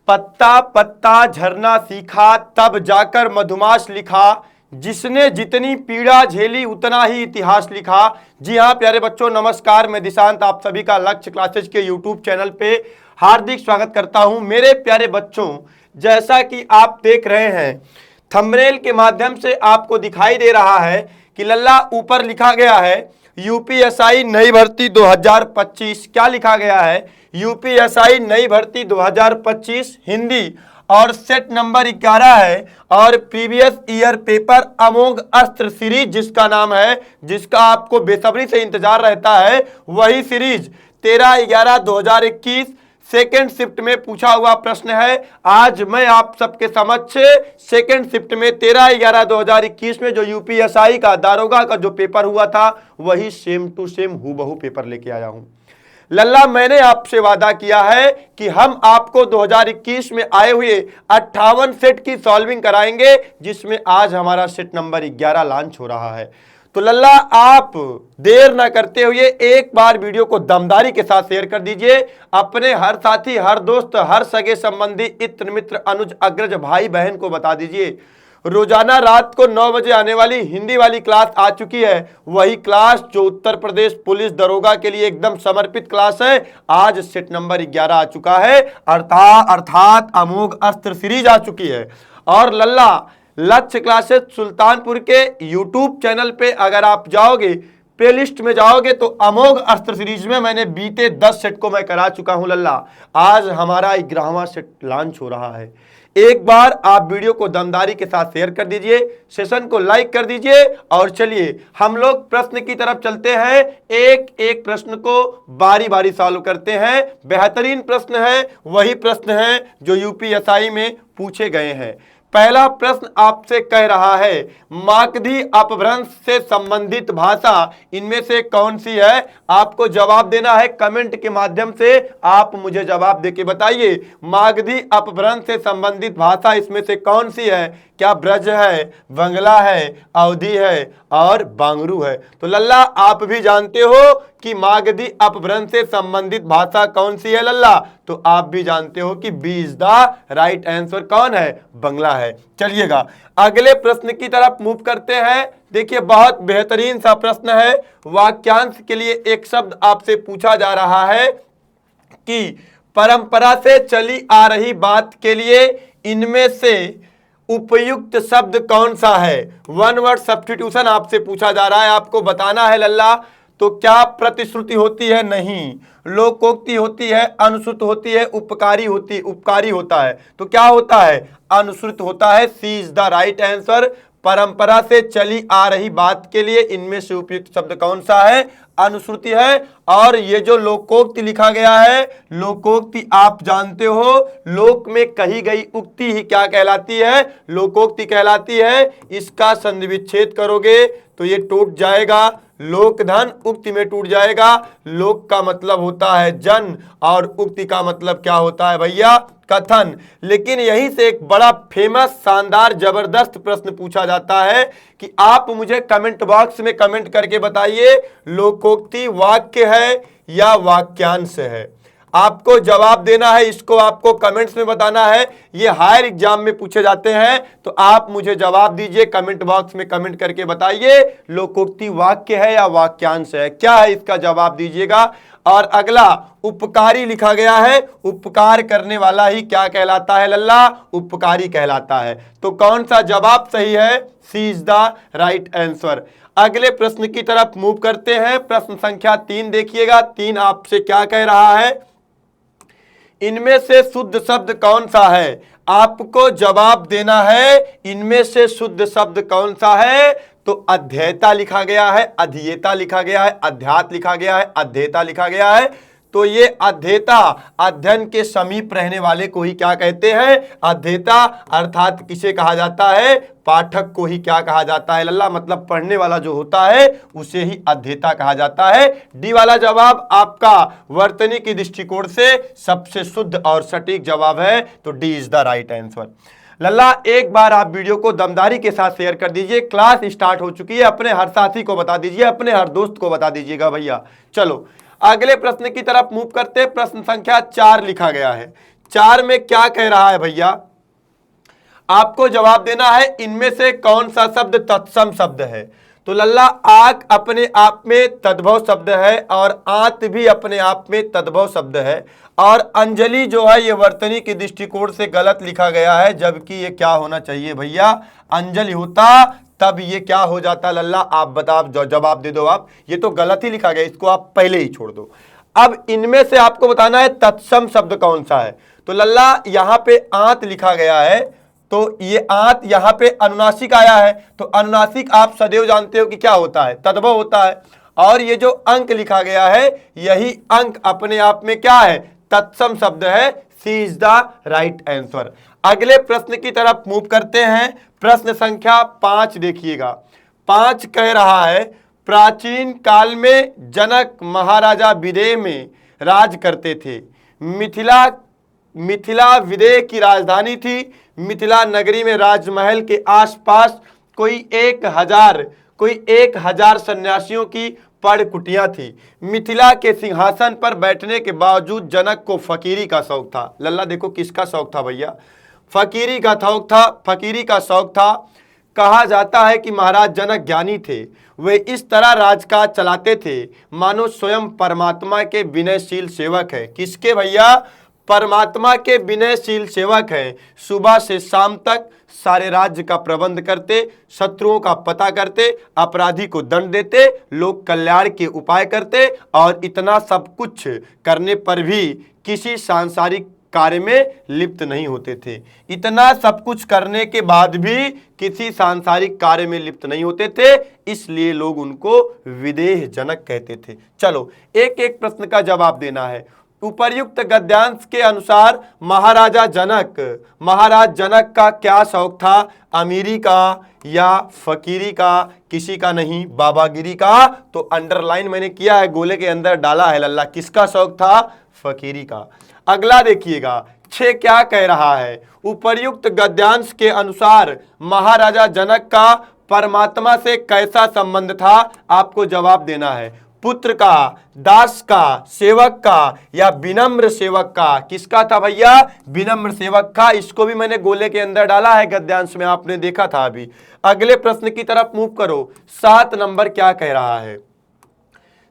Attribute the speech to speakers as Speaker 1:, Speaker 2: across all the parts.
Speaker 1: पत्ता पत्ता झरना सीखा तब जाकर मधुमास लिखा, जिसने जितनी पीड़ा झेली उतना ही इतिहास लिखा। जी हाँ प्यारे बच्चों, नमस्कार। मैं दिशांत आप सभी का लक्ष्य क्लासेज के यूट्यूब चैनल पे हार्दिक स्वागत करता हूं। मेरे प्यारे बच्चों, जैसा कि आप देख रहे हैं थंबनेल के माध्यम से आपको दिखाई दे रहा है कि लल्ला ऊपर लिखा गया है यूपीएसआई नई भर्ती 2025। क्या लिखा गया है? यूपीएसआई नई भर्ती 2025 हिंदी और सेट नंबर 11 है और प्रीवियस ईयर पेपर अमोघ अस्त्र सीरीज जिसका नाम है, जिसका आपको बेसब्री से इंतजार रहता है, वही सीरीज 13/11/2021 सेकेंड शिफ्ट में पूछा हुआ प्रश्न है। आज मैं आप सबके समक्ष सेकेंड शिफ्ट में 13/11/2021 में जो यूपीएसआई का दारोगा का जो पेपर हुआ था वही सेम टू सेम हूबहू पेपर लेके आया हूं। लल्ला, मैंने आपसे वादा किया है कि हम आपको 2021 में आए हुए 58 सेट की सॉल्विंग कराएंगे, जिसमें आज हमारा सेट नंबर 11 लॉन्च हो रहा है। तो लल्ला, आप देर ना करते हुए एक बार वीडियो को दमदारी के साथ शेयर कर दीजिए। अपने हर साथी, हर दोस्त, हर सगे संबंधी, इत्र मित्र, अनुज, अग्रज, भाई बहन को बता दीजिए। रोजाना रात को 9 बजे आने वाली हिंदी वाली क्लास आ चुकी है, वही क्लास जो उत्तर प्रदेश पुलिस दरोगा के लिए एकदम समर्पित क्लास है। आज सेट नंबर 11 आ चुका है, अर्थात अमोघ अस्त्र सीरीज आ चुकी है। और लल्ला, लक्ष्य क्लासेस सुल्तानपुर के यूट्यूब चैनल पे अगर आप जाओगे, प्लेलिस्ट में जाओगे, तो अमोघ अस्त्र सीरीज में मैंने बीते 10 सेट को मैं करा चुका हूं लल्ला। आज हमारा 11वां सेट लॉन्च हो रहा है। एक बार आप वीडियो को दमदारी के साथ शेयर कर दीजिए, सेशन को लाइक कर दीजिए और चलिए हम लोग प्रश्न की तरफ चलते हैं। एक एक प्रश्न को बारी बारी सॉल्व करते हैं। बेहतरीन प्रश्न है, वही प्रश्न है जो यूपीएसआई में पूछे गए हैं। पहला प्रश्न आपसे कह रहा है, मागधी अपभ्रंश से संबंधित भाषा इनमें से कौन सी है? आपको जवाब देना है कमेंट के माध्यम से। आप मुझे जवाब देके बताइए, मागधी अपभ्रंश से संबंधित भाषा इसमें से कौन सी है? क्या ब्रज है, बंगला है, अवधी है और बांगरू है? तो लल्ला, आप भी जानते हो कि मागधी अपभ्रंश से संबंधित भाषा कौन सी है लल्ला, तो आप भी जानते हो कि B is the right answer कौन है? बंगला है। चलिएगा अगले प्रश्न की तरफ मूव करते हैं। देखिए, बहुत बेहतरीन सा प्रश्न है। वाक्यांश के लिए एक शब्द आपसे पूछा जा रहा है कि परंपरा से चली आ रही बात के लिए इनमें से उपयुक्त शब्द कौन सा है? वन वर्ड सब्स्टिट्यूशन आपसे पूछा जा रहा है, आपको बताना है लल्ला। तो क्या प्रतिश्रुति होती है? नहीं। लोकोक्ति होती है, अनुश्रुत होती है, उपकारी होता है। तो क्या होता है? अनुश्रुत होता है। सी इज द राइट आंसर। परंपरा से चली आ रही बात के लिए इनमें से उपयुक्त शब्द कौन सा है? अनुश्रुति है। और ये जो लोकोक्ति लिखा गया है, लोकोक्ति आप जानते हो, लोक में कही गई उक्ति ही क्या कहलाती है? लोकोक्ति कहलाती है। इसका संधि विच्छेद करोगे तो ये टूट जाएगा, लोक धन उक्ति में टूट जाएगा। लोक का मतलब होता है जन और उक्ति का मतलब क्या होता है भैया? कथन। लेकिन यहीं से एक बड़ा फेमस, शानदार, जबरदस्त प्रश्न पूछा जाता है कि आप मुझे कमेंट बॉक्स में कमेंट करके बताइए, लोकोक्ति वाक्य है या वाक्यांश है? आपको जवाब देना है, इसको आपको कमेंट्स में बताना है। ये हायर एग्जाम में पूछे जाते हैं, तो आप मुझे जवाब दीजिए, कमेंट बॉक्स में कमेंट करके बताइए, लोकोक्ति वाक्य है या वाक्यांश है? क्या है इसका जवाब दीजिएगा। और अगला उपकारी लिखा गया है, उपकार करने वाला ही क्या कहलाता है लल्ला? उपकारी कहलाता है। तो कौन सा जवाब सही है? सी इज द राइट आंसर। अगले प्रश्न की तरफ मूव करते हैं। प्रश्न संख्या 3 देखिएगा। 3 आपसे क्या कह रहा है? इनमें से शुद्ध शब्द कौन सा है? आपको जवाब देना है, इनमें से शुद्ध शब्द कौन सा है? तो अध्येता लिखा गया है, अधियेता लिखा गया है, अध्यात्म लिखा गया है, अध्येता लिखा गया है। तो ये अध्येता, अध्ययन के समीप रहने वाले को ही क्या कहते हैं? अध्येता। अर्थात किसे कहा जाता है? पाठक को ही क्या कहा जाता है लल्ला? मतलब पढ़ने वाला जो होता है उसे ही अध्येता कहा जाता है। डी वाला जवाब आपका वर्तनी की दृष्टिकोण से सबसे शुद्ध और सटीक जवाब है। तो D is the right answer. लल्ला, एक बार आप वीडियो को दमदारी के साथ शेयर कर दीजिए। क्लास स्टार्ट हो चुकी है, अपने हर साथी को बता दीजिए, अपने हर दोस्त को बता दीजिएगा भैया। चलो अगले प्रश्न की तरफ मूव करते हैं। प्रश्न संख्या 4 लिखा गया है। 4 में क्या कह रहा है भैया, आपको जवाब देना है इनमें से कौन सा शब्द तत्सम शब्द है। तो लल्ला आक अपने आप में तद्भव शब्द है और आंत भी अपने आप में तद्भव शब्द है, और अंजलि जो है ये वर्तनी के दृष्टिकोण से गलत लिखा गया है, जबकि ये क्या होना चाहिए भैया, अंजलि होता तब ये क्या हो जाता लल्ला, आप बताओ, जवाब दे दो आप। ये तो गलत ही लिखा गया, इसको आप पहले ही छोड़ दो। अब इनमें से आपको बताना है तत्सम शब्द कौन सा है। तो लल्ला यहाँ पे आंत लिखा गया है, तो ये आंत यहाँ पे अनुनासिक आया है, तो अनुनासिक आप सदैव जानते हो कि क्या होता है, तद्भव होता है। और ये जो अंक लिखा गया है, यही अंक अपने आप में क्या है, तत्सम शब्द है। सी इज द राइट आंसर। अगले प्रश्न की तरफ मूव करते हैं। प्रश्न संख्या 5 देखिएगा। 5 कह रहा है, प्राचीन काल में जनक महाराजा विदेह में राज करते थे। मिथिला विदेह की राजधानी थी। मिथिला नगरी में राजमहल के आसपास कोई 1000 सन्यासियों की पड़ कुटियां थी। मिथिला के सिंहासन पर बैठने के बावजूद जनक को फकीरी का शौक था। लल्ला देखो किसका शौक था भैया, फकीरी का शौक था। कहा जाता है कि महाराज जनक ज्ञानी थे, वे इस तरह राजकाज चलाते थे मानो स्वयं परमात्मा के विनयशील सेवक है। किसके भैया, परमात्मा के विनयशील सेवक हैं। सुबह से शाम तक सारे राज्य का प्रबंध करते, शत्रुओं का पता करते, अपराधी को दंड देते, लोक कल्याण के उपाय करते, और इतना सब कुछ करने पर भी किसी सांसारिक कार्य में लिप्त नहीं होते थे। इतना सब कुछ करने के बाद भी किसी सांसारिक कार्य में लिप्त नहीं होते थे, इसलिए लोग उनको विदेह जनक कहते थे। चलो एक एक प्रश्न का जवाब देना है। उपर्युक्त गद्यांश के अनुसार महाराज जनक का क्या शौक था, अमीरी का या फकीरी का, किसी का नहीं, बाबागिरी का। तो अंडरलाइन मैंने किया है, गोले के अंदर डाला है लल्ला, किसका शौक था, फकीरी का। अगला देखिएगा, 6 क्या कह रहा है, उपर्युक्त गद्यांश के अनुसार महाराजा जनक का परमात्मा से कैसा संबंध था। आपको जवाब देना है, पुत्र का, दास का, सेवक का या विनम्र सेवक का। किसका था भैया, विनम्र सेवक का। इसको भी मैंने गोले के अंदर डाला है गद्यांश में, आपने देखा था अभी। अगले प्रश्न की तरफ मूव करो। 7 नंबर क्या कह रहा है,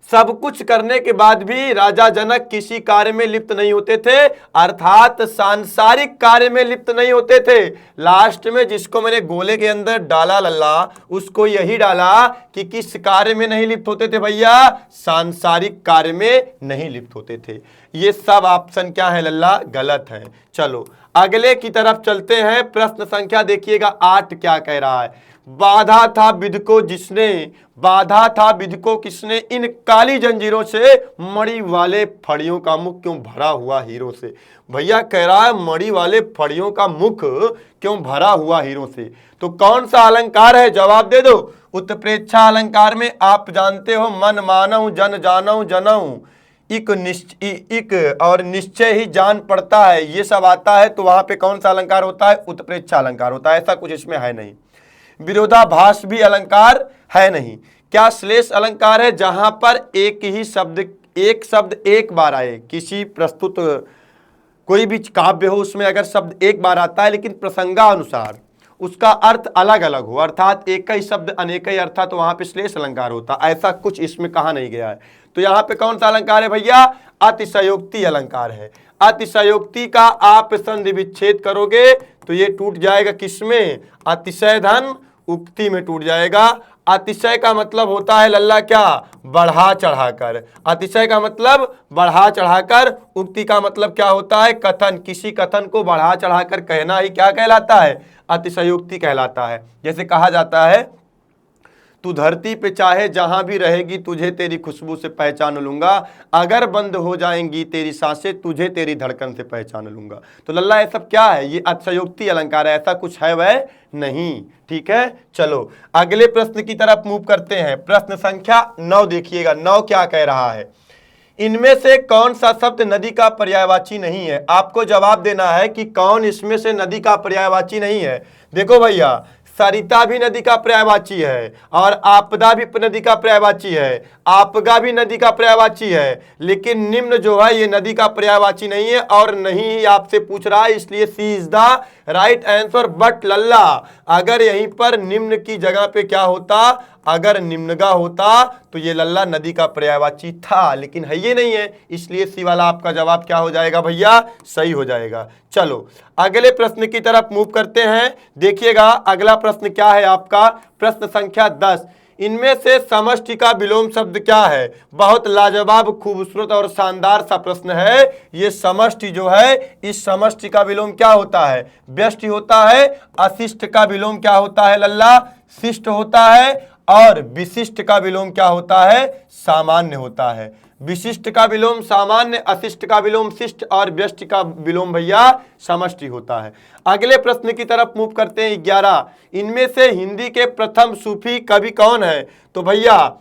Speaker 1: सब कुछ करने के बाद भी राजा जनक किसी कार्य में लिप्त नहीं होते थे, अर्थात सांसारिक कार्य में लिप्त नहीं होते थे। लास्ट में जिसको मैंने गोले के अंदर डाला लल्ला, उसको यही डाला कि किस कार्य में नहीं लिप्त होते थे भैया, सांसारिक कार्य में नहीं लिप्त होते थे। ये सब ऑप्शन क्या है लल्ला, गलत है। चलो अगले की तरफ चलते हैं। प्रश्न संख्या देखिएगा 8 क्या कह रहा है, बाधा था विध को किसने, इन काली जंजीरों से मणि वाले फड़ियों का मुख क्यों भरा हुआ हीरों से। भैया कह रहा है मणि वाले फड़ियों का मुख क्यों भरा हुआ हीरों से। तो कौन सा अलंकार है, जवाब दे दो। उत्प्रेक्षा अलंकार में आप जानते हो, मन मानऊ जन जानऊ जनऊ, इक और निश्चय ही जान पड़ता है, ये सब आता है। तो वहां पे कौन सा अलंकार होता है, उत्प्रेक्षा अलंकार होता है। ऐसा कुछ इसमें है नहीं। विरोधाभास भी अलंकार है नहीं। क्या श्लेष अलंकार है, जहां पर एक शब्द एक बार आए। किसी प्रस्तुत कोई भी काव्य हो, उसमें अगर शब्द एक बार आता है लेकिन प्रसंगानुसार उसका अर्थ अलग अलग हो, अर्थात एक ही शब्द अनेक ही अर्थ, तो वहां पे श्लेष अलंकार होता। ऐसा कुछ इसमें कहा नहीं गया है। तो यहाँ पे कौन सा अलंकार है भैया, अतिशयोक्ति अलंकार है। अतिशयोक्ति का आप संधि विच्छेद करोगे तो ये टूट जाएगा किसमें, अतिशय धन उक्ति में टूट जाएगा। अतिशय का मतलब होता है लल्ला क्या, बढ़ा चढ़ाकर। अतिशय का मतलब बढ़ा चढ़ाकर, उक्ति का मतलब क्या होता है, कथन। किसी कथन को बढ़ा चढ़ाकर कहना ही क्या कहलाता है, अतिशयोक्ति कहलाता है। जैसे कहा जाता है, तू धरती पे चाहे जहां भी रहेगी, तुझे तेरी खुशबू से पहचान लूंगा, अगर बंद हो जाएंगी तेरी सांसें, तुझे तेरी धड़कन से पहचान लूंगा। तो लल्ला ये सब क्या है, ये अतिशयोक्ति अलंकार है, ऐसा कुछ है वह नहीं। ठीक है, चलो अगले प्रश्न की तरफ मूव करते हैं। प्रश्न संख्या 9 देखिएगा। 9 क्या कह रहा है, इनमें से कौन सा शब्द नदी का पर्यायवाची नहीं है। आपको जवाब देना है कि कौन इसमें से नदी का पर्यायवाची नहीं है। देखो भैया, सरिता भी नदी का पर्यायवाची है और आपदा भी नदी का पर्यायवाची है, आपगा भी नदी का पर्यायवाची है, लेकिन निम्न जो है ये नदी का पर्यायवाची नहीं है और नहीं ही आपसे पूछ रहा है, इसलिए C is the right answer. But लल्ला अगर यहीं पर निम्न की जगह पे क्या होता, अगर निम्नगा होता तो ये लल्ला नदी का पर्यायवाची था, लेकिन है ये नहीं है, इसलिए सी वाला आपका जवाब क्या हो जाएगा भैया, सही हो जाएगा। चलो अगले प्रश्न की तरफ मूव करते हैं। देखिएगा अगला प्रश्न क्या है आपका, प्रश्न संख्या 10। इनमें से समष्टि का विलोम शब्द क्या है? बहुत लाजवाब, खूबसूरत और शानदार सा प्रश्न है। ये समष्टि जो है, इस समष्टि का विलोम क्या होता है? व्यष्टि होता है। अशिष्ट का विलोम क्या होता है लल्ला? शिष्ट होता है। और विशिष्ट का विलोम क्या होता है? सामान्य होता है। विशिष्ट का विलोम सामान्य, अशिष्ट का विलोम शिष्ट और व्यष्टि का विलोम भैया समष्टि होता है। अगले प्रश्न की तरफ मूव करते हैं 11। इनमें से हिंदी के प्रथम सूफी कवि कौन है? तो भैया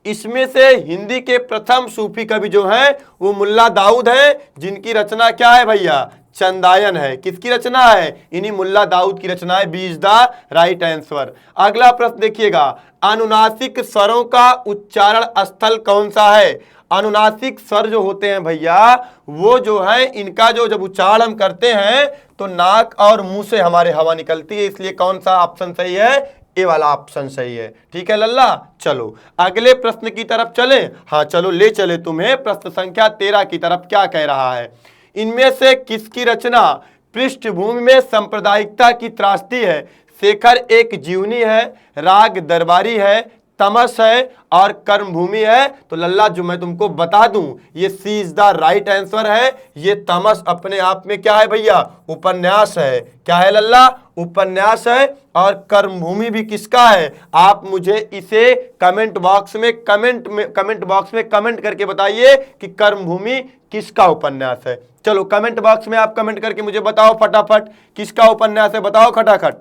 Speaker 1: इसमें से हिंदी के प्रथम सूफी कवि जो है वो मुल्ला दाऊद है, जिनकी रचना क्या है भैया? चंदायन है। किसकी रचना है? इन्हीं मुल्ला दाऊद की रचना है। B is the right answer. अगला प्रश्न देखिएगा, अनुनासिक स्वरों का उच्चारण स्थल कौन सा है? अनुनासिक स्वर जो होते हैं भैया वो जो है इनका जो जब उच्चारण हम करते हैं तो नाक और मुंह से हमारे हवा निकलती है, इसलिए कौन सा ऑप्शन सही है? ए वाला ऑप्शन सही है। ठीक है लल्ला। चलो अगले प्रश्न की तरफ चले। हाँ चलो ले चले तुम्हें प्रश्न संख्या 13 की तरफ। क्या कह रहा है? इनमें से किसकी रचना पृष्ठभूमि में सांप्रदायिकता की त्रासदी है? शेखर एक जीवनी है, राग दरबारी है, तमस है और कर्मभूमि है। तो लल्ला जो मैं तुमको बता दूं ये सी इज द राइट आंसर है। ये तमस अपने आप में क्या है भैया? उपन्यास है। क्या है लल्ला? उपन्यास है। और कर्मभूमि भी किसका है? आप मुझे इसे कमेंट बॉक्स में कमेंट करके बताइए कि कर्मभूमि किसका उपन्यास है। चलो कमेंट बॉक्स में आप कमेंट करके मुझे बताओ फटाफट किसका उपन्यास है, बताओ खटाखट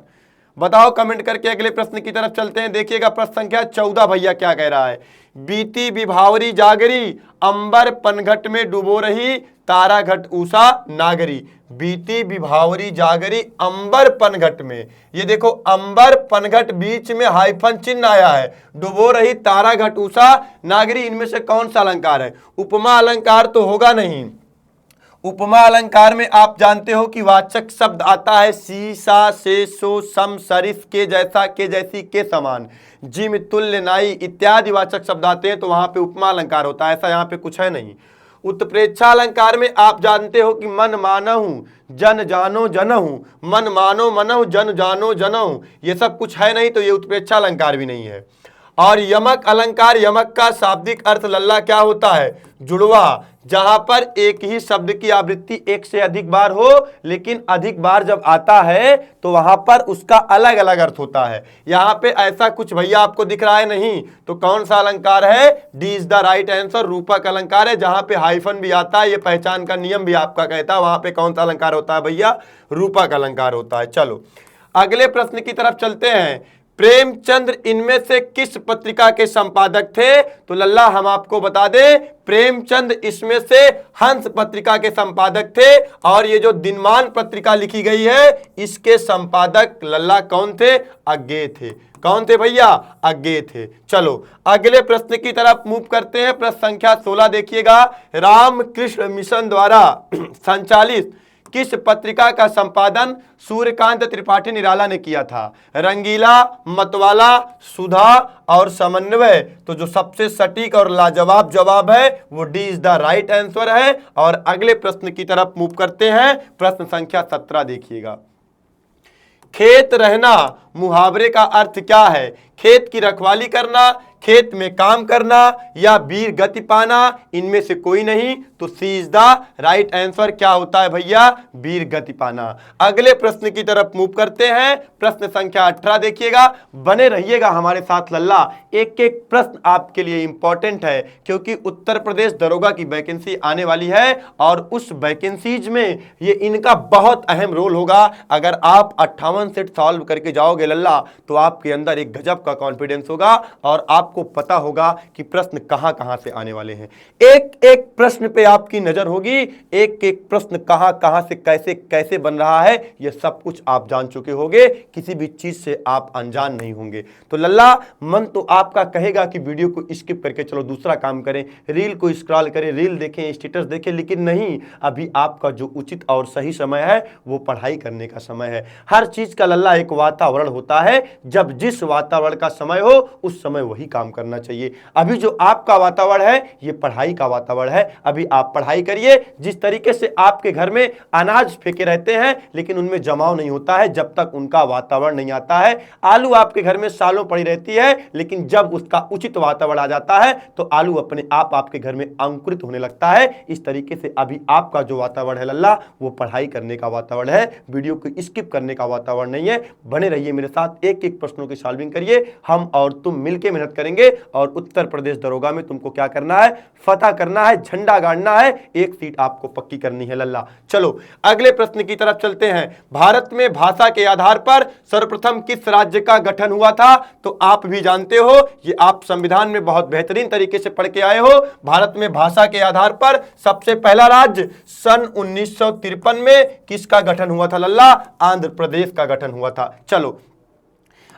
Speaker 1: बताओ कमेंट करके। अगले प्रश्न की तरफ चलते हैं। देखिएगा प्रश्न संख्या 14 भैया क्या कह रहा है? बीती विभावरी जागरी, अंबर पनघट में डुबो रही, तारा घट उषा नागरी। बीती विभावरी जागरी अंबर पनघट में, ये देखो अंबर पनघट बीच में हाइफन चिन्ह आया है, डुबो रही, तारा घट उषा नागरी, इनमें से कौन सा अलंकार है? उपमा अलंकार तो होगा नहीं। उपमा अलंकार में आप जानते हो कि वाचक शब्द आता है सी सा से सो सम सरिस के जैसा के जैसी के समान, जिम तुल्य नाई इत्यादि वाचक शब्द आते हैं, तो वहां पे उपमा अलंकार होता है। ऐसा यहाँ पे कुछ है नहीं। उत्प्रेक्षा अलंकार में आप जानते हो कि मन मानहु जन जानो जनहु, मन मानो मनहु जन जानो जनहु, ये सब कुछ है नहीं, तो ये उत्प्रेक्षा अलंकार भी नहीं है। और यमक अलंकार, यमक का शाब्दिक अर्थ लल्ला क्या होता है? जुड़वा, जहां पर एक ही शब्द की आवृत्ति एक से अधिक बार हो, लेकिन अधिक बार जब आता है तो वहां पर उसका अलग अलग अर्थ होता है। यहां पे ऐसा कुछ भैया आपको दिख रहा है नहीं, तो कौन सा अलंकार है? D is the right answer. रूपक अलंकार है, जहां पे हाइफन भी आता है, ये पहचान का नियम भी आपका कहता है, वहां पे कौन सा अलंकार होता है भैया? रूपक अलंकार होता है। चलो अगले प्रश्न की तरफ चलते हैं। प्रेमचंद्र इनमें से किस पत्रिका के संपादक थे? तो लल्ला हम आपको बता दें प्रेमचंद इसमें से हंस पत्रिका के संपादक थे, और ये जो दिनमान पत्रिका लिखी गई है इसके संपादक लल्ला कौन थे? अज्ञेय थे। कौन थे भैया? अज्ञेय थे। चलो अगले प्रश्न की तरफ मूव करते हैं। प्रश्न संख्या 16 देखिएगा। रामकृष्ण मिशन द्वारा संचालित किस पत्रिका का संपादन सूर्यकांत त्रिपाठी निराला ने किया था? रंगीला, मतवाला, सुधा और समन्वय। तो जो सबसे सटीक और लाजवाब जवाब है वो D is the right answer है। और अगले प्रश्न की तरफ मूव करते हैं। प्रश्न संख्या 17 देखिएगा। खेत रहना मुहावरे का अर्थ क्या है? खेत की रखवाली करना, खेत में काम करना या वीर गति पाना, इनमें से कोई नहीं, तो सी इज द राइट आंसर। क्या होता है भैया? वीर गति पाना। अगले प्रश्न की तरफ मूव करते हैं। प्रश्न संख्या 18 देखिएगा। बने रहिएगा हमारे साथ लल्ला, एक एक प्रश्न आपके लिए इंपॉर्टेंट है, क्योंकि उत्तर प्रदेश दरोगा की वैकेंसी आने वाली है और उस वैकेंसीज में ये इनका बहुत अहम रोल होगा। अगर आप 58 सेट सॉल्व करके जाओगे लल्ला तो आपके अंदर एक गजब का कॉन्फिडेंस होगा और आप आपको पता होगा कि प्रश्न कहां कहां से आने वाले हैं। एक एक प्रश्न पे आपकी नजर होगी, एक एक प्रश्न कहां कहां से कैसे कैसे बन रहा है, यह सब कुछ आप जान चुके होंगे, किसी भी चीज से आप अनजान नहीं होंगे। तो लल्ला मन तो आपका कहेगा कि वीडियो को स्किप करके चलो दूसरा काम करें, रील को स्क्रॉल करें, रील देखें, स्टेटस देखें, लेकिन नहीं, अभी आपका जो उचित और सही समय है वो पढ़ाई करने का समय है। हर चीज का लल्ला एक वातावरण होता है, जब जिस वातावरण का समय हो उस समय वही काम करना चाहिए। अभी जो आपका वातावरण है ये पढ़ाई का वातावरण है, अभी आप पढ़ाई करिए। जिस तरीके से आपके घर में अनाज फेंके रहते हैं लेकिन उनमें जमाव नहीं होता है जब तक उनका वातावरण नहीं आता है, आलू आपके घर में सालों पड़ी रहती है लेकिन जब उसका उचित वातावरण आ जाता है तो आलू अपने आप आपके घर में अंकुरित होने लगता है। इस तरीके से अभी आपका जो वातावरण है लल्ला वो पढ़ाई करने का वातावरण है, वीडियो को स्किप करने का वातावरण नहीं है। बने रहिए मेरे साथ, एक एक प्रश्नों की सॉल्विंग करिए, हम और तुम मिलकर मेहनत करेंगे और उत्तर प्रदेश दरोगा में तुमको क्या करना है, फतह करना है, झंडा गाड़ना है, एक सीट आपको पक्की करनी है लल्ला। चलो अगले प्रश्न की तरफ चलते हैं। भारत में भाषा के आधार पर सर्वप्रथम किस राज्य का गठन हुआ था? तो आप भी जानते हो, ये आप संविधान में बहुत बेहतरीन तरीके से पढ़ के आए हो। भारत में भाषा के आधार पर सबसे पहला राज्य सन 1953 में किसका गठन हुआ था लल्ला? आंध्र प्रदेश का गठन हुआ था। चलो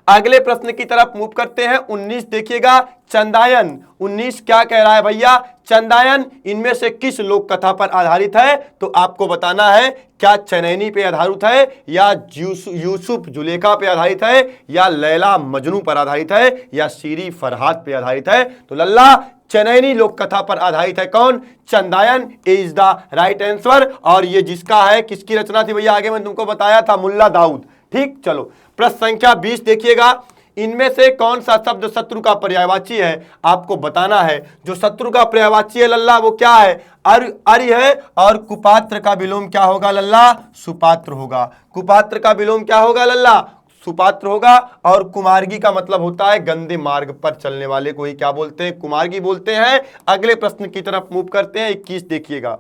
Speaker 1: अगले प्रश्न की तरफ मूव करते हैं। 19 देखिएगा, चंदायन 19 क्या कह रहा है भैया? चंदायन इनमें से किस लोक कथा पर आधारित है? तो आपको बताना है, क्या चनैनी पे आधारित है, या यूसुफ जुलेखा पे आधारित है, या लैला मजनू पर आधारित है, या सीरी फरहाद पे आधारित है? तो लल्ला चनैनी लोक कथा पर आधारित है। कौन? Chandayan is the right answer. और ये जिसका है, किसकी रचना थी भैया? आगे मैं तुमको बताया था, मुल्ला दाऊद। ठीक, चलो प्रश्न संख्या 20 देखिएगा, इनमें से कौन सा शब्द शत्रु का पर्यायवाची है? आपको बताना है। जो शत्रु का पर्यायवाची है लल्ला वो क्या है? अर्य है। और कुपात्र का विलोम क्या होगा लल्ला? सुपात्र होगा। कुपात्र का विलोम क्या होगा लल्ला? सुपात्र होगा। और कुमार्गी का मतलब होता है गंदे मार्ग पर चलने वाले को ही क्या बोलते हैं? कुमार्गी बोलते हैं। अगले प्रश्न की तरफ मूव करते हैं। 21 देखिएगा,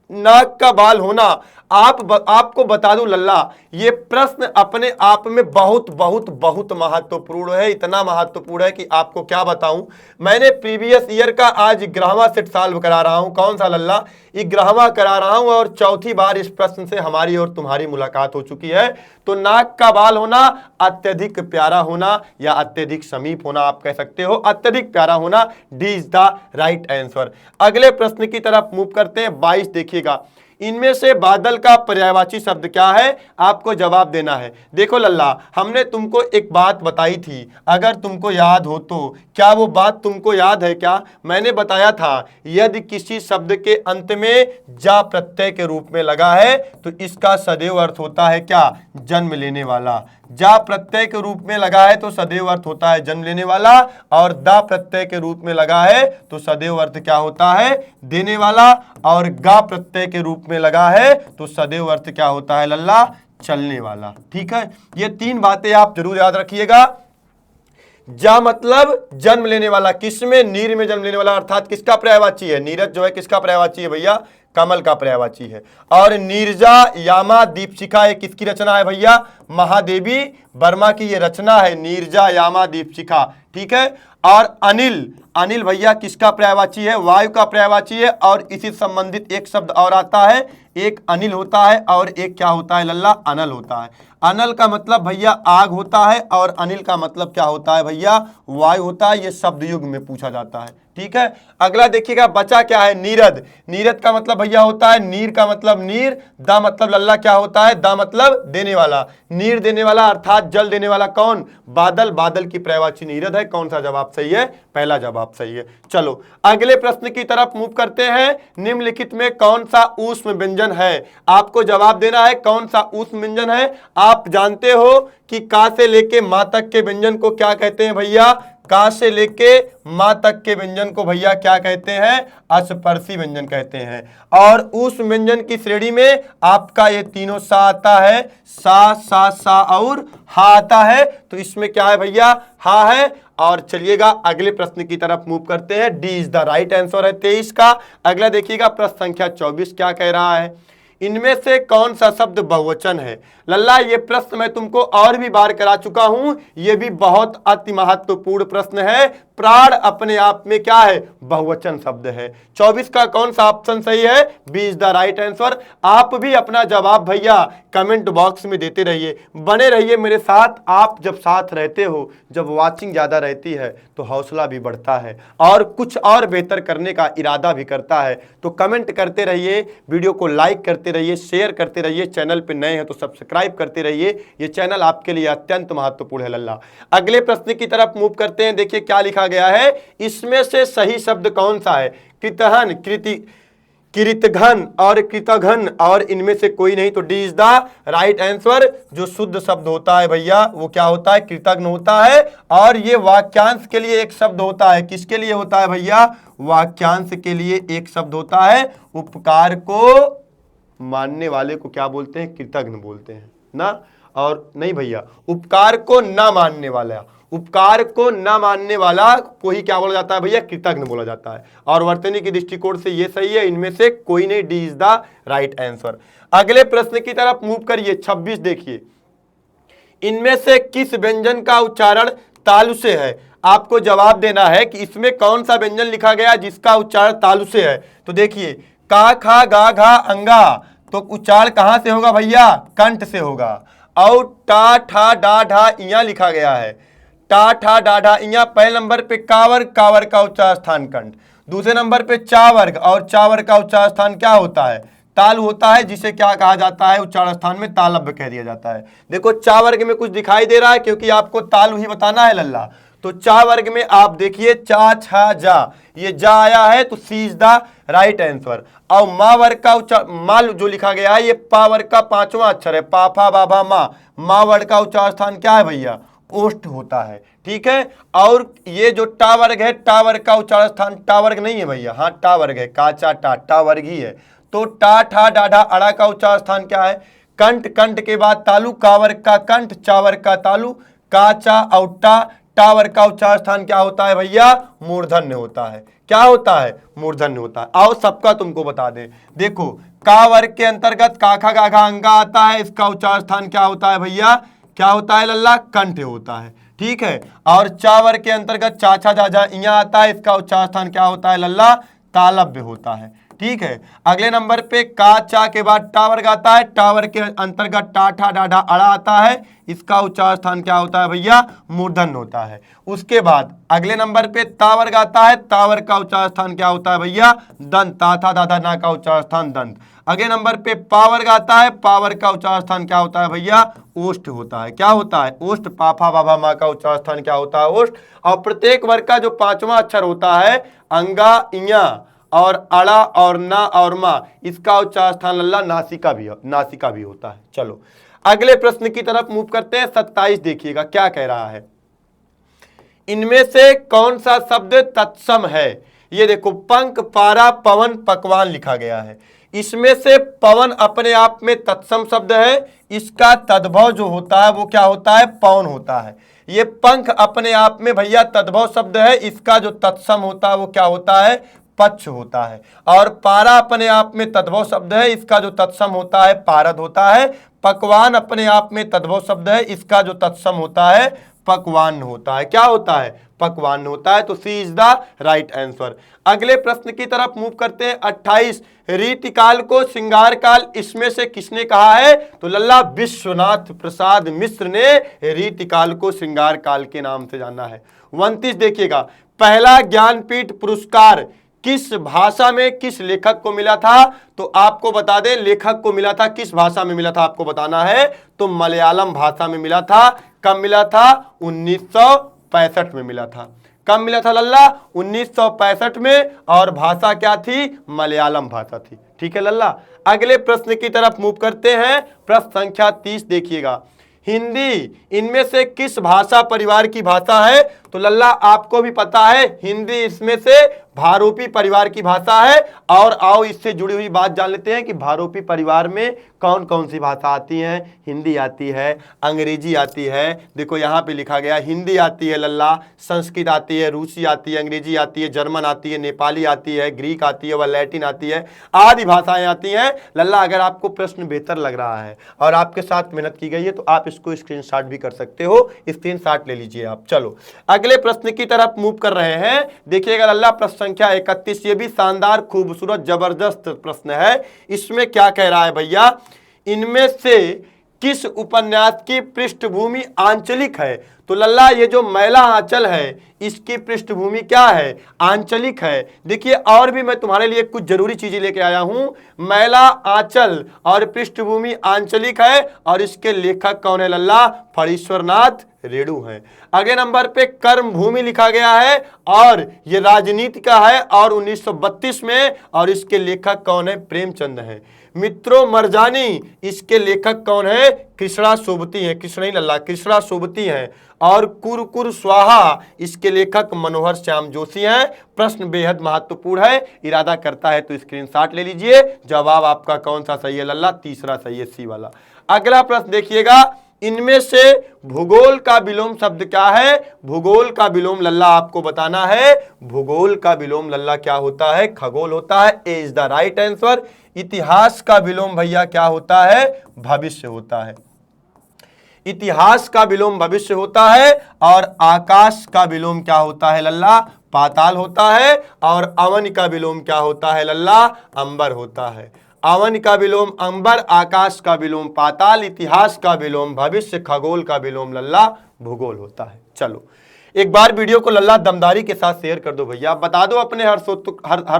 Speaker 1: नाक का बाल होना। आपको बता दूं लल्ला, ये प्रश्न अपने आप में बहुत बहुत बहुत महत्वपूर्ण है, इतना महत्वपूर्ण है कि आपको क्या बताऊं। मैंने प्रीवियस ईयर का आज 11वां सेट सॉल्व करा रहा हूं। कौन सा लल्ला? 11वां करा रहा हूं और चौथी बार इस प्रश्न से हमारी और तुम्हारी मुलाकात हो चुकी है। तो नाक का बाल होना, अत्यधिक प्यारा होना या अत्यधिक समीप होना, आप कह सकते हो अत्यधिक प्यारा होना। D is the right answer. अगले प्रश्न की तरफ मूव करते हैं। 22 देखिएगा, इनमें से बादल का पर्यायवाची शब्द क्या है? आपको जवाब देना है। देखो लल्ला, हमने तुमको एक बात बताई थी, अगर तुमको याद हो तो। क्या वो बात तुमको याद है क्या? मैंने बताया था, यदि किसी शब्द के अंत में जा प्रत्यय के रूप में लगा है तो इसका सदैव अर्थ होता है क्या? जन्म लेने वाला। जा प्रत्यय के रूप में लगा है तो सदैव अर्थ होता है जन्म लेने वाला, और दा प्रत्यय के रूप में लगा है तो सदैव अर्थ क्या होता है? देने वाला, और गा प्रत्यय के रूप में लगा है तो सदैव अर्थ क्या होता है लल्ला? चलने वाला। ठीक है, ये तीन बातें आप जरूर याद रखिएगा। जा मतलब जन्म लेने वाला, किसमें? नीर में जन्म लेने वाला, अर्थात किसका पर्यायवाची है? नीरज जो है किसका पर्यायवाची है भैया? कमल का पर्यायवाची है। और नीरजा यामा दीपशिखा ये किसकी रचना है भैया? महादेवी वर्मा की ये रचना है, नीरजा यामा दीपशिखा। ठीक है। और अनिल, अनिल भैया किसका पर्यायवाची है? वायु का पर्यायवाची है। और इसी संबंधित एक शब्द और आता है, एक अनिल होता है और एक क्या होता है लल्ला? अनल होता है। अनल का मतलब भैया आग होता है और अनिल का मतलब क्या होता है भैया? वायु होता है। ये शब्द युग में पूछा जाता है। ठीक है। अगला देखिएगा, बचा क्या है? नीरद। नीरद का मतलब भैया होता है, नीर का मतलब नीर, दा मतलब लल्ला क्या होता है? दा मतलब देने वाला, नीर देने वाला अर्थात जल देने वाला। कौन? बादल। बादल की पर्यायवाची नीरद है। कौन सा जवाब सही है? पहला जवाब सही है। चलो अगले प्रश्न की तरफ मूव करते हैं। निम्नलिखित में कौन सा ऊष्म व्यंजन है? आपको जवाब देना है कौन सा ऊष्म व्यंजन है। आप जानते हो कि का से लेके मां तक के व्यंजन को क्या कहते हैं भैया? का से लेके मां तक के व्यंजन को भैया क्या कहते हैं? अस्पर्शी व्यंजन कहते हैं। और उस व्यंजन की श्रेणी में आपका ये तीनों सा आता है, सा और हा आता है। तो इसमें क्या है भैया? हा है। और चलिएगा अगले प्रश्न की तरफ मूव करते हैं। D is the right answer है 23 का। अगला देखिएगा, प्रश्न संख्या 24 क्या कह रहा है? इनमें से कौन सा शब्द बहुवचन है? लल्ला ये प्रश्न मैं तुमको और भी बार करा चुका हूं, ये भी बहुत अति महत्वपूर्ण प्रश्न है। प्राण अपने आप में क्या है, बहुवचन शब्द है। 24 का कौन सा ऑप्शन सही है, B is the right answer. आप भी अपना जवाब भैया कमेंट बॉक्स में देते रहिए, बने रहिए मेरे साथ। आप जब साथ रहते हो, जब वॉचिंग ज्यादा रहती है तो हौसला भी बढ़ता है और कुछ और बेहतर करने का इरादा भी करता है। तो कमेंट करते रहिए, वीडियो को लाइक करते रहिए, शेयर करते रहिए, चैनल पे नए हैं तो सब्सक्राइब करते रहिए, ये चैनल आपके लिए अत्यंत महत्वपूर्ण है लल्ला। अगले प्रश्न की तरफ मूव करते हैं। देखिए क्या लिखा गया है, इसमें से सही शब्द कौन सा है, कृतहन, कृतघन और कृतघन और इनमें से कोई नहीं, तो D is the right answer. जो शुद्ध शब्द होता है भैया वो क्या होता है, कृतघ्न होता है। और ये वाक्यांश के लिए एक शब्द होता है, किसके लिए होता है भैया, वाक्यांश के लिए एक शब्द होता है। उपकार को मानने वाले को क्या बोलते हैं, कृतघ्न बोलते हैं ना। और नहीं भैया, उपकार को ना मानने वाला, उपकार को न मानने वाला को ही क्या बोला जाता है भैया, कृतघ्न बोला जाता है। और वर्तनी की दृष्टिकोण से ये सही है, इनमें से कोई नहीं, D is the right answer. अगले प्रश्न की तरफ मूव करिए। 26 देखिए, इनमें से किस व्यंजन का उच्चारण तालु से है। आपको जवाब देना है कि इसमें कौन सा व्यंजन लिखा गया जिसका उच्चारण तालु से है। तो देखिए का, खा, गा, घा, अंगा, तो उच्चारण कहां से होगा भैया, कंठ से होगा। और टा, ठा, डा, ढा, इया लिखा गया है। टा, ठा, डा, ढा, इया पहले नंबर पे कावर, कावर का उच्चार स्थान कंठ। दूसरे नंबर पे चावर्ग, और चावर का उच्चार स्थान क्या होता है, ताल होता है, जिसे क्या कहा जाता है, उच्चारण स्थान में तालव्य कह दिया जाता है। देखो चा वर्ग में कुछ दिखाई दे रहा है, क्योंकि आपको तालु ही बताना है लल्ला। तो चा वर्ग में आप देखिए चा, छा, जा, ये जा आया है, तो सी इज द राइट आंसर। और मा वर्ग का उच्चार, माल जो लिखा गया है, ये पा वर्ग का 5वां अक्षर है, पा, फा, बा, भा, मा वर्ग का उच्चार स्थान क्या है भैया, ओष्ठ होता है। ठीक है। और ये जो टा वर्ग है, टा वर्ग का उच्चारण स्थान टा वर्ग नहीं है भैया, हाँ टा वर्ग है, काचा टा, टा वर्ग ही है। तो टा, ठा, डाढ़ा, अड़ा का उच्चारण स्थान क्या है, कंठ, कंठ के बाद तालु, का वर्ग का कंठ, चा वर्ग का तालु, काचा और टा वर्ग का उच्चारण स्थान क्या होता है भैया, मूर्धन्य होता है। क्या होता है, मूर्धन्य होता है। आओ सबका तुमको बता दें, देखो का वर्ग के अंतर्गत काखा, गाघा, अंगा आता है, इसका उच्चारण स्थान क्या होता है भैया, क्या होता है लल्ला, कंठ होता है। ठीक है। और चा वर्ग के अंतर्गत चाचा, जाजा, इया आता है, इसका उच्चारण स्थान क्या होता है लल्ला, तालव्य होता है। ठीक है। अगले नंबर पे का, चा के बाद टा वर्ग आता है, टा वर्ग के अंतर्गत टा, ठा, डाढ़ा, अड़ा आता है, इसका उच्चारण स्थान क्या होता है भैया, मूर्धन्य होता है। उसके बाद अगले नंबर पे ता वर्ग आता है, ता वर्ग का उच्चारण स्थान क्या होता है भैया, दंत, ता, था, दादा, ना का उच्चारण स्थान दंत। अगले नंबर पे पा वर्ग आता है, पा वर्ग का उच्चारण स्थान क्या होता है भैया, ओष्ठ होता है। क्या होता है, ओष्ठ, पाफा, बाबा, मा का उच्चारण स्थान क्या होता है, ओष्ठ। और प्रत्येक वर्ग का जो 5वां अक्षर होता है, अंगा, इया और अड़ा और ना और मा, इसका उच्चारण स्थान लल्ला नासिका भी होता है। चलो अगले प्रश्न की तरफ मूव करते हैं। 27 देखिएगा क्या कह रहा है, इनमें से कौन सा शब्द तत्सम है। ये देखो पंख, पारा, पवन, पकवान लिखा गया है। इसमें से पवन अपने आप में तत्सम शब्द है, इसका तद्भव जो होता है वो क्या होता है, पवन होता है। ये पंख अपने आप में भैया तद्भव शब्द है, इसका जो तत्सम होता है वो क्या होता है, पक्ष होता है। और पारा अपने आप में तद्भव शब्द है, इसका जो तत्सम होता है पारद होता है। पकवान अपने आप में तद्भव शब्द है, इसका जो तत्सम होता है पकवान होता है। क्या होता है, पकवान होता है। तो सी इज द राइट आंसर। अगले प्रश्न की तरफ मूव करते हैं। 28 रीतिकाल को श्रृंगार काल इसमें से किसने कहा है, तो लल्ला विश्वनाथ प्रसाद मिश्र ने रीतिकाल को श्रृंगार काल के नाम से जाना है। 29 देखिएगा, पहला ज्ञानपीठ पुरस्कार किस भाषा में किस लेखक को मिला था, तो आपको बता दें लेखक को मिला था, किस भाषा में मिला था आपको बताना है, तो मलयालम भाषा में मिला था। कब मिला था, 1965 में मिला था। कब मिला था लल्ला, 1965 में, और भाषा क्या थी, मलयालम भाषा थी। ठीक है लल्ला। अगले प्रश्न की तरफ मूव करते हैं। प्रश्न संख्या 30 देखिएगा, हिंदी इनमें से किस भाषा परिवार की भाषा है, तो लल्ला आपको भी पता है हिंदी इसमें से भारोपी परिवार की भाषा है। और आओ इससे जुड़ी हुई बात जान लेते हैं कि भारोपी परिवार में कौन कौन सी भाषा आती हैं। हिंदी आती है, अंग्रेजी आती है, देखो यहाँ पे लिखा गया हिंदी आती है लल्ला, संस्कृत आती है, रूसी आती है, अंग्रेजी आती है, जर्मन आती है, नेपाली आती है, ग्रीक आती है, व लैटिन आती है, आदि भाषाएं आती हैं लल्ला। अगर आपको प्रश्न बेहतर लग रहा है और आपके साथ मेहनत की गई है तो आप इसको स्क्रीनशॉट भी कर सकते हो, स्क्रीनशॉट ले लीजिए आप। चलो अगले प्रश्न की तरफ मूव कर रहे हैं। देखिएगा अल्लाह, प्रश्न संख्या 31, ये भी शानदार खूबसूरत जबरदस्त प्रश्न है। इसमें क्या कह रहा है भैया, इनमें से किस उपन्यास की पृष्ठभूमि आंचलिक है? तो लल्ला, ये जो मैला आंचल है इसकी पृष्ठभूमि क्या है? आंचलिक है। देखिए और भी मैं तुम्हारे लिए कुछ जरूरी चीजें लेके आया हूं। मैला आंचल और पृष्ठभूमि आंचलिक है, और इसके लेखक कौन है लल्ला? फणीश्वरनाथ रेणु है। अगले नंबर पे कर्म भूमि लिखा गया है, और ये राजनीति का है, और 1932 में, और इसके लेखक कौन है? प्रेमचंद है। मित्रों मरजानी, इसके लेखक कौन है? कृष्णा सोबती है। कृष्ण नहीं लल्ला, कृष्णा सोबती है। और कुरकुर स्वाहा, इसके लेखक मनोहर श्याम जोशी हैं। प्रश्न बेहद महत्वपूर्ण है, इरादा करता है तो स्क्रीनशॉट ले लीजिए। जवाब आपका कौन सा सही है लल्ला? तीसरा सही है, सी वाला। अगला प्रश्न देखिएगा, इनमें से भूगोल का विलोम शब्द क्या है? भूगोल का विलोम लल्ला आपको बताना है। भूगोल का विलोम लल्ला क्या होता है? खगोल होता है। ए इज द राइट आंसर। इतिहास का विलोम भैया क्या होता है? भविष्य होता है। इतिहास का विलोम भविष्य होता है। और आकाश का विलोम क्या होता है लल्ला? पाताल होता है। और अवन का विलोम क्या होता है लल्ला? अंबर होता है। अवन का विलोम अंबर, आकाश का विलोम पाताल, इतिहास का विलोम भविष्य, खगोल का विलोम लल्ला भूगोल होता है। चलो एक बार वीडियो को लल्ला दमदारी के साथ शेयर कर दो भैया। बता दो अपने हर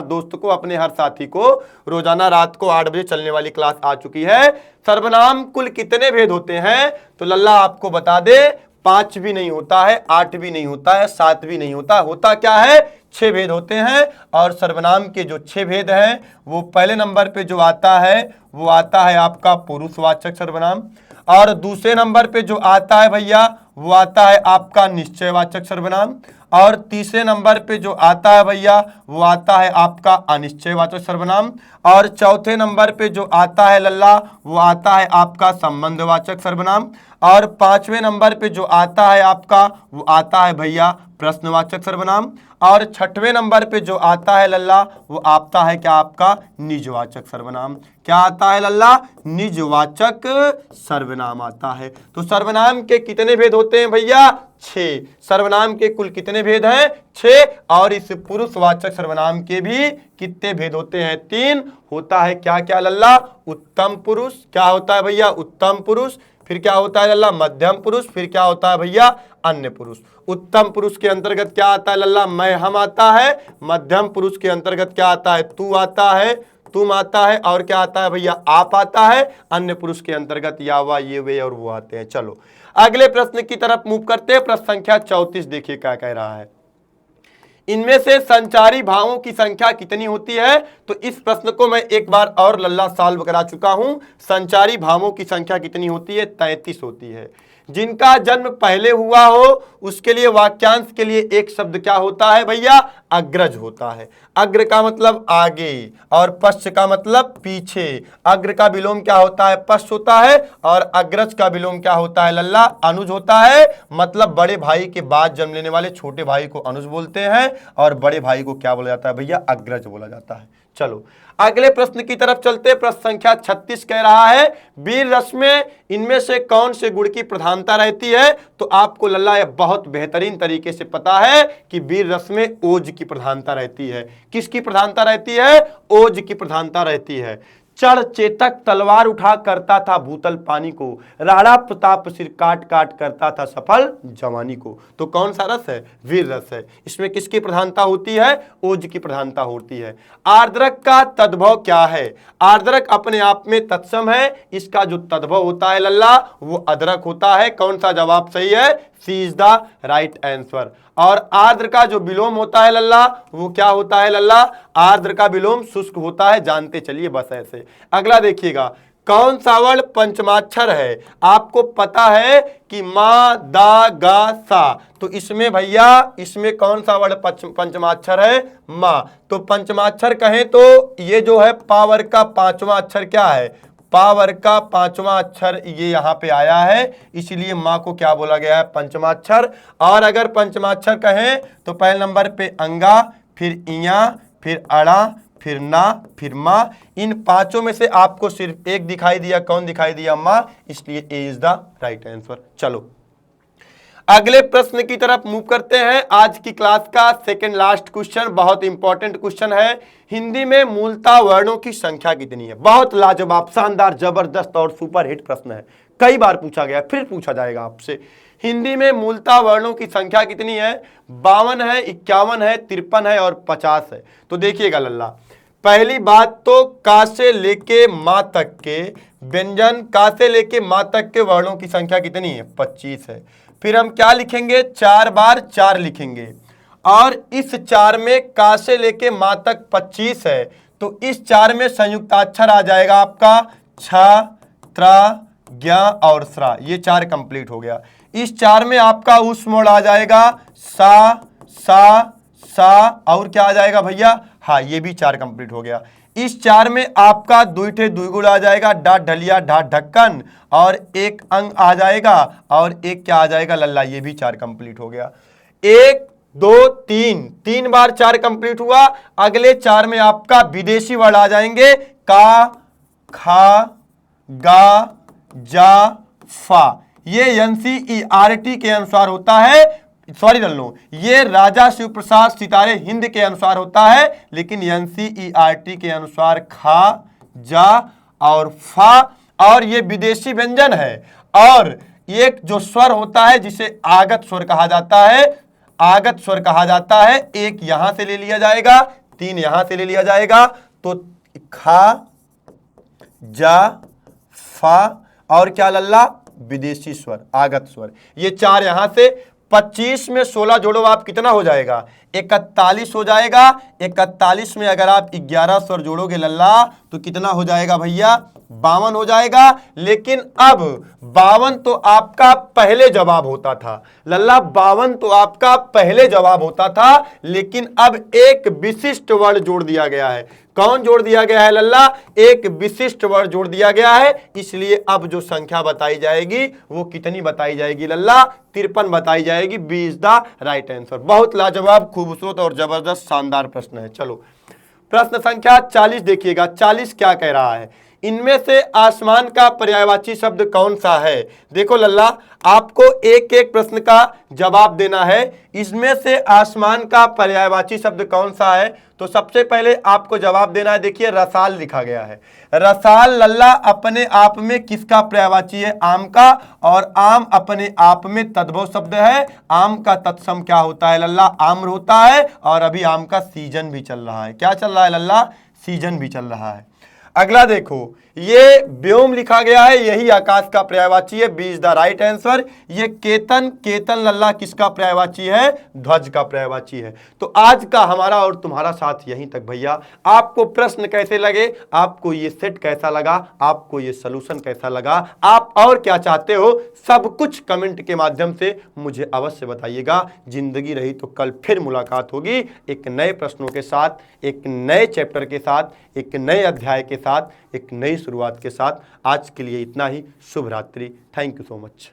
Speaker 1: दोस्त को, अपने हर साथी को, रोजाना रात को 8 बजे चलने वाली क्लास आ चुकी है। सर्वनाम कुल कितने भेद होते हैं? तो लल्ला आपको बता दे, 5 भी नहीं होता है, 8 भी नहीं होता है, 7 भी नहीं होता। होता क्या है? 6 भेद होते हैं। और सर्वनाम के जो 6 भेद हैं, वो पहले नंबर पे जो आता है वो आता है आपका पुरुषवाचक सर्वनाम। और दूसरे नंबर पे जो आता है भैया वो आता है आपका निश्चयवाचक सर्वनाम। और तीसरे नंबर पे जो आता है भैया वो आता है आपका अनिश्चयवाचक सर्वनाम। और चौथे नंबर पे जो आता है लल्ला वो आता है आपका संबंधवाचक सर्वनाम। और 5वें नंबर पे जो आता है आपका वो आता है भैया प्रश्नवाचक सर्वनाम। और 6वें नंबर पे जो आता है लल्ला वो आता है क्या? आपका निजवाचक सर्वनाम। क्या आता है लल्ला? निजवाचक सर्वनाम आता है। तो सर्वनाम के कितने भेद होते हैं भैया? 6। सर्वनाम के कुल कितने भेद हैं? 6। और इस पुरुषवाचक सर्वनाम के भी कितने भेद होते हैं? 3 होता है। क्या क्या लल्ला? उत्तम पुरुष। क्या होता है भैया? उत्तम पुरुष। फिर क्या होता है लल्ला? मध्यम पुरुष। फिर क्या होता है भैया? अन्य पुरुष। उत्तम पुरुष के अंतर्गत क्या आता है लल्ला? मैं, हम आता है। मध्यम पुरुष के अंतर्गत क्या आता है? तू आता है, तुम आता है। और क्या आता है भैया? आप आता है। अन्य पुरुष के अंतर्गत या, वह, ये, वे और वो आते हैं। चलो अगले प्रश्न की तरफ मूव करते हैं। प्रश्न संख्या 34 देखिए क्या कह रहा है। इनमें से संचारी भावों की संख्या कितनी होती है? तो इस प्रश्न को मैं एक बार और लल्ला सॉल्व करा चुका हूं। संचारी भावों की संख्या कितनी होती है? 33 होती है। जिनका जन्म पहले हुआ हो उसके लिए वाक्यांश के लिए एक शब्द क्या होता है भैया? अग्रज होता है। अग्र का मतलब आगे और पश्च का मतलब पीछे। अग्र का विलोम क्या होता है? पश्च होता है। और अग्रज का विलोम क्या होता है लल्ला? अनुज होता है। मतलब बड़े भाई के बाद जन्म लेने वाले छोटे भाई को अनुज बोलते हैं, और बड़े भाई को क्या बोला जाता है भैया? अग्रज बोला जाता है। चलो अगले प्रश्न की तरफ चलते। प्रश्न संख्या 36 कह रहा है, वीर रस में इनमें से कौन से गुण की प्रधानता रहती है? तो आपको लल्ला यह बहुत बेहतरीन तरीके से पता है कि वीर रस में ओज की प्रधानता रहती है। किसकी प्रधानता रहती है? ओज की प्रधानता रहती है। चढ़ चेतक तलवार उठा करता था भूतल पानी को, राणा प्रताप सिर काट काट करता था सफल जवानी को। तो कौन सा रस है? वीर रस है। इसमें किसकी प्रधानता होती है? ओज की प्रधानता होती है। आर्द्रक का तद्भव क्या है? आर्द्रक अपने आप में तत्सम है। इसका जो तद्भव होता है लल्ला वो अदरक होता है। कौन सा जवाब सही है? सी इज द राइट आंसर। और आर्द्र का जो विलोम होता है लल्ला वो क्या होता है लल्ला? आर्द्र का विलोम शुष्क होता है। जानते चलिए बस ऐसे। अगला देखिएगा, कौन सा वर्ण पंचमाक्षर है? आपको पता है कि मा, दा, गा, सा। तो इसमें भैया इसमें कौन सा वर्ण पंचमाक्षर है? मा। तो पंचमाक्षर कहें तो ये जो है पावर का 5वां अक्षर क्या है? पावर का 5वां अक्षर ये यहाँ पे आया है, इसलिए माँ को क्या बोला गया है? पंचमाक्षर। और अगर पंचमाक्षर कहें तो पहले नंबर पे अंगा, फिर इया, फिर अड़ा, फिर ना, फिर माँ। इन 5 में से आपको सिर्फ एक दिखाई दिया। कौन दिखाई दिया? माँ। इसलिए ए इज द राइट आंसर। चलो अगले प्रश्न की तरफ मूव करते हैं। आज की क्लास का सेकंड लास्ट क्वेश्चन बहुत इंपॉर्टेंट क्वेश्चन है। हिंदी में मूलतः वर्णों की संख्या कितनी है? बहुत लाजवाब, शानदार, जबरदस्त और सुपर हिट प्रश्न है। कई बार पूछा गया, फिर पूछा जाएगा आपसे। हिंदी में मूलतः वर्णों की संख्या कितनी है? 52 है, 51 है, 53 है और 50 है। तो देखिएगा लल्ला, पहली बात तो का से लेके मां तक के व्यंजन, का से लेके मां तक के वर्णों की संख्या कितनी है? 25 है। फिर हम क्या लिखेंगे? 4 बार 4 लिखेंगे, और इस 4 में का से लेके मां तक 25 है, तो इस 4 में संयुक्ताक्षर आ जाएगा आपका छ, त्र, ज्ञ और स्रा। ये 4 कंप्लीट हो गया। इस 4 में आपका उस मोड़ आ जाएगा सा और क्या आ जाएगा भैया? हाँ, ये भी 4 कंप्लीट हो गया। इस 4 में आपका दुईठे दुईगुण आ जाएगा, डा ढलिया ढा ढक्कन, और एक अंग आ जाएगा, और एक क्या आ जाएगा लल्ला? ये भी 4 कंप्लीट हो गया। 1 2 3, 3 बार 4 कंप्लीट हुआ। अगले 4 में आपका विदेशी वर्ड आ जाएंगे, का, खा, गा, जा, फा। ये NCERT के अनुसार होता है, सॉरी लल्लो, ये राजा शिव प्रसाद सितारे हिंद के अनुसार होता है, लेकिन NCERT के अनुसार खा, जा और फा, और ये विदेशी व्यंजन है। और एक जो स्वर होता है जिसे आगत स्वर कहा जाता है, आगत स्वर कहा जाता है, एक यहां से ले लिया जाएगा, 3 यहां से ले लिया जाएगा, तो खा, जा, फा और क्या लल्ला? विदेशी स्वर, आगत स्वर। ये 4 यहां से। 25 में 16 जोड़ो आप, कितना हो जाएगा? 41 हो जाएगा। 41 में अगर आप 11 स्वर जोड़ोगे लल्ला, तो कितना हो जाएगा भैया? 52 हो जाएगा। लेकिन अब 52 तो आपका पहले जवाब होता था लल्ला, 52 तो आपका पहले जवाब होता था, लेकिन अब एक विशिष्ट वर्ड जोड़ दिया गया है। कौन जोड़ दिया गया है लल्ला? एक विशिष्ट वर्ड जोड़ दिया गया है। इसलिए अब जो संख्या बताई जाएगी वो कितनी बताई जाएगी लल्ला? 53 बताई जाएगी। B is the right answer. बहुत लाजवाब, खूबसूरत और जबरदस्त शानदार प्रश्न है। चलो प्रश्न संख्या 40 देखिएगा। 40 क्या कह रहा है? इनमें से आसमान का पर्यायवाची शब्द कौन सा है? देखो लल्ला, आपको एक एक प्रश्न का जवाब देना है। इसमें से आसमान का पर्यायवाची शब्द कौन सा है? तो सबसे पहले आपको जवाब देना है। देखिए रसाल लिखा गया है। रसाल लल्ला अपने आप में किसका पर्यायवाची है? आम का। और आम अपने आप में तद्भव शब्द है। आम का तत्सम क्या होता है लल्ला? आम्र होता है। और अभी आम का सीजन भी चल रहा है। क्या चल रहा है लल्ला? सीजन भी चल रहा है। अगला देखो, ये व्योम लिखा गया है, यही आकाश का पर्यायवाची है। B is the right answer. ये केतन, केतन लल्ला किसका पर्यायवाची है? ध्वज का पर्यायवाची है। तो आज का हमारा और तुम्हारा साथ यहीं तक भैया। आपको प्रश्न कैसे लगे? आपको ये सेट कैसा लगा? आपको ये सलूशन कैसा लगा? आप और क्या चाहते हो? सब कुछ कमेंट के माध्यम से मुझे अवश्य बताइएगा। जिंदगी रही तो कल फिर मुलाकात होगी एक नए प्रश्नों के साथ, एक नए चैप्टर के साथ, एक नए अध्याय के साथ, एक नई शुरुआत के साथ। आज के लिए इतना ही। शुभ रात्रि। Thank you so much.